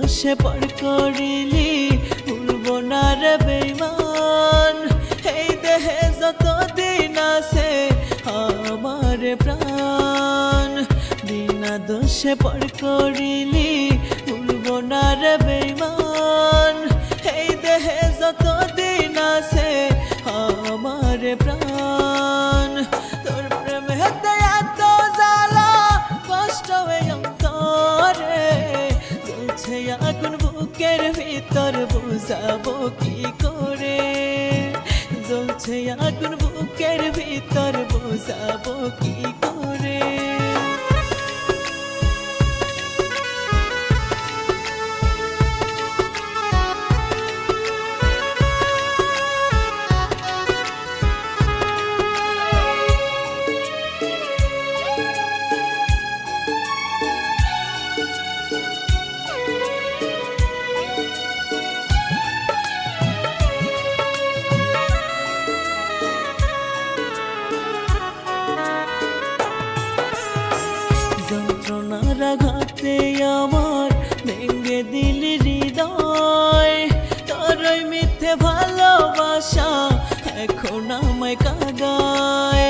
দোষে পর করিলি ভুলবো না রে বেঈমান। এই দেহে যত দিন আছে আমার প্রাণ, বিনা দোষে পর করিলি ভুলবো না রে বেঈমান। এই দেহে যত দিন আছে আমার প্রাণ, তোর প্রেমে এত জ্বালা কষ্ট এই অন্তরে, জ্বলছে আগুন বুকের ভিতর বুঝাবো কি করে, জ্বলছে আগুন বুকের ভিতর বুঝাবো কি করে। যন্ত্রণার আঘাতে আমার ভেঙে দিলি হৃদয়, তোর ওই মিথ্যে ভালোবাসা এখন আমায় কাঁদায়।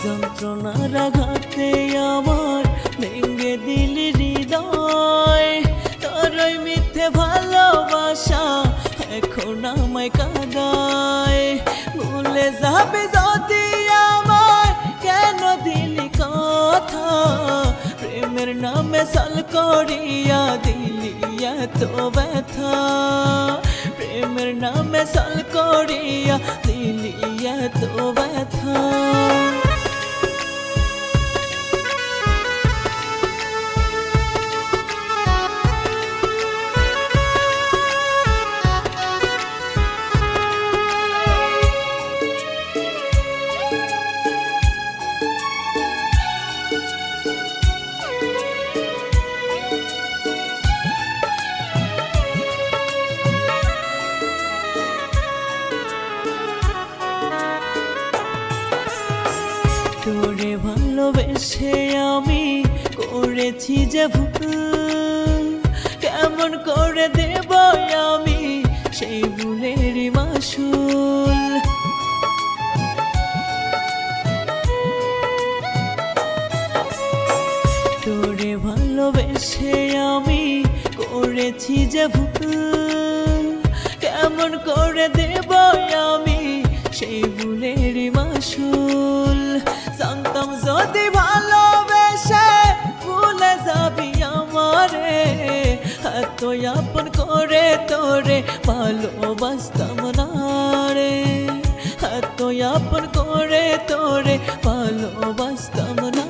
যন্ত্রণার আঘাতে আমার ভেঙে দিলি হৃদয়, তোর ওই মিথ্যে ভালোবাসা এখন আমায় কাঁদায়। ভুলে যাবি যদি আমার কেন দিলি কথা, প্রেমের নামে সাল করিয়া দিলি এত ব্যথা, প্রেমের নামে সাল করিয়া দিলি এত ব্যথা। তোরে ভালোবেসে আমি করেছি যে ভুল, কেমন করে দেব আমি সেই ভুলের মাসুল। তোরে ভালোবেসে আমি করেছি যে ভুল, কেমন করে দেব আমি সেই ভুলের মাসুল। জানতাম যদি ভালোবেসে ভুলে যাবি আমারে, এত আপন করে তোরে ভালোবাসতাম না রে, এত আপন করে তোরে ভালোবাসতাম না।